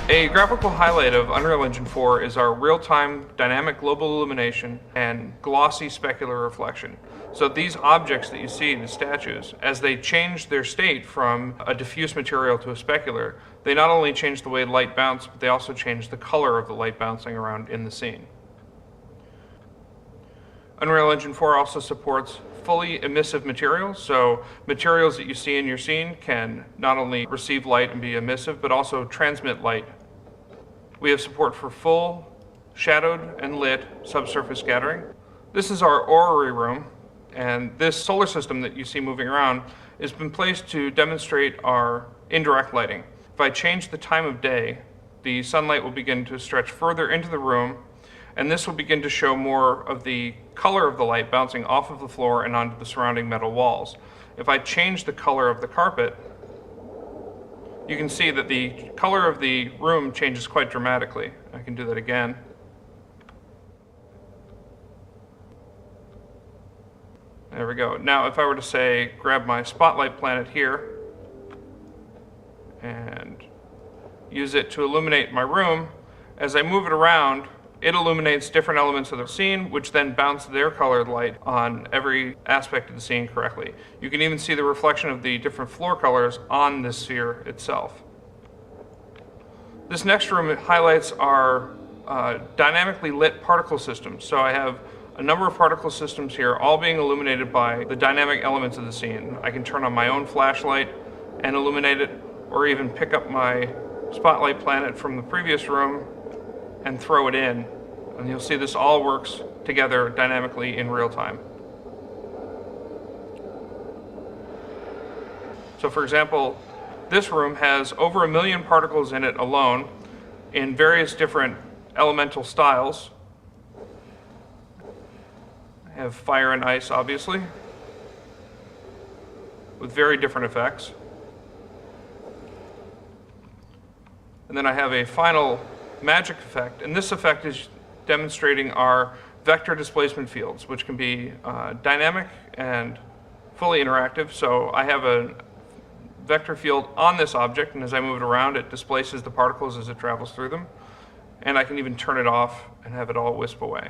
A graphical highlight of Unreal Engine 4 is our real-time dynamic global illumination and glossy specular reflection. So these objects that you see, the statues, as they change their state from a diffuse material to a specular, they not only change the way light bounces, but they also change the color of the light bouncing around in the scene. Unreal Engine 4 also supports fully emissive materials, so materials that you see in your scene can not only receive light and be emissive, but also transmit light. We have support for full shadowed and lit subsurface scattering. This is our orrery room, and this solar system that you see moving around has been placed to demonstrate our indirect lighting. If I change the time of day, the sunlight will begin to stretch further into the room, and this will begin to show more of the color of the light bouncing off of the floor and onto the surrounding metal walls. If I change the color of the carpet, you can see that the color of the room changes quite dramatically. I can do that again. There we go. Now if I were to say, grab my spotlight planet here and use it to illuminate my room, as I move it around, it illuminates different elements of the scene, which then bounce their colored light on every aspect of the scene correctly. You can even see the reflection of the different floor colors on this sphere itself. This next room highlights our dynamically lit particle systems. So I have a number of particle systems here, all being illuminated by the dynamic elements of the scene. I can turn on my own flashlight and illuminate it, or even pick up my spotlight planet from the previous room and throw it in, and you'll see this all works together dynamically in real time. So for example, this room has over 1 million particles in it alone in various different elemental styles. I have fire and ice, obviously, with very different effects. And then I have a final magic effect, and this effect is demonstrating our vector displacement fields, which can be dynamic and fully interactive. So I have a vector field on this object, and as I move it around, it displaces the particles as it travels through them. And I can even turn it off and have it all wisp away.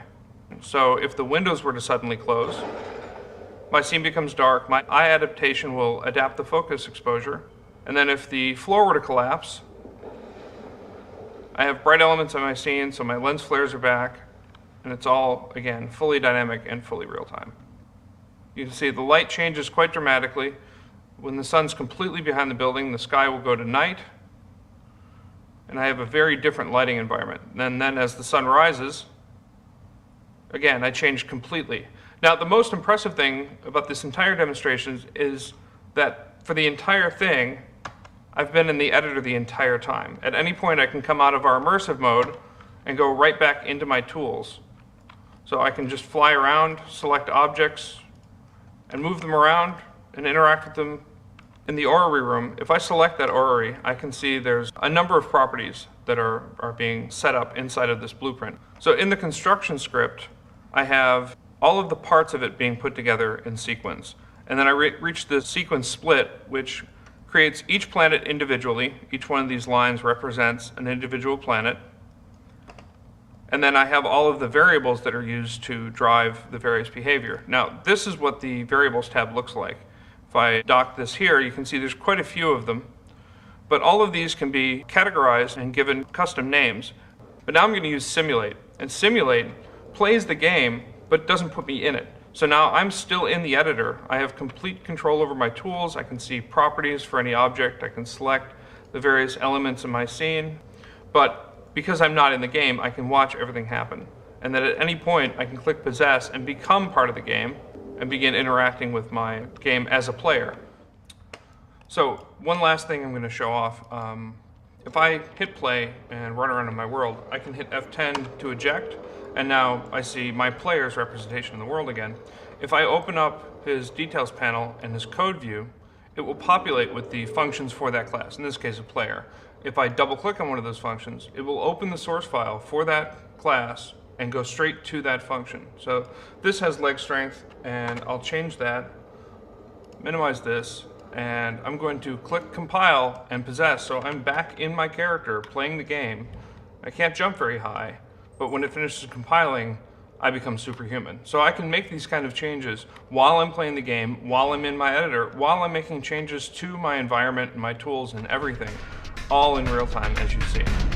So if the windows were to suddenly close, my scene becomes dark, my eye adaptation will adapt the focus exposure, and then if the floor were to collapse, I have bright elements on my scene, so my lens flares are back, and it's all, again, fully dynamic and fully real-time. You can see the light changes quite dramatically. When the sun's completely behind the building, the sky will go to night, and I have a very different lighting environment. And then as the sun rises, again, I change completely. Now, the most impressive thing about this entire demonstration is that for the entire thing, I've been in the editor the entire time. At any point I can come out of our immersive mode and go right back into my tools. So I can just fly around, select objects, and move them around and interact with them in the orrery room. If I select that orrery, I can see there's a number of properties that are being set up inside of this blueprint. So in the construction script, I have all of the parts of it being put together in sequence. And then I reach the sequence split, which creates each planet individually. Each one of these lines represents an individual planet. And then I have all of the variables that are used to drive the various behavior. Now, this is what the variables tab looks like. If I dock this here, you can see there's quite a few of them. But all of these can be categorized and given custom names. But now I'm going to use simulate. And simulate plays the game, but doesn't put me in it. So now I'm still in the editor. I have complete control over my tools. I can see properties for any object. I can select the various elements in my scene. But because I'm not in the game, I can watch everything happen. And then at any point, I can click possess and become part of the game and begin interacting with my game as a player. So one last thing I'm going to show off. If I hit play and run around in my world, I can hit F10 to eject. And now I see my player's representation in the world again. If I open up his details panel and his code view, it will populate with the functions for that class, in this case a player. If I double click on one of those functions, it will open the source file for that class and go straight to that function. So this has leg strength, and I'll change that, minimize this, and I'm going to click compile and possess, so I'm back in my character playing the game. I can't jump very high, but when it finishes compiling, I become superhuman. So I can make these kind of changes while I'm playing the game, while I'm in my editor, while I'm making changes to my environment and my tools and everything, all in real time, as you see.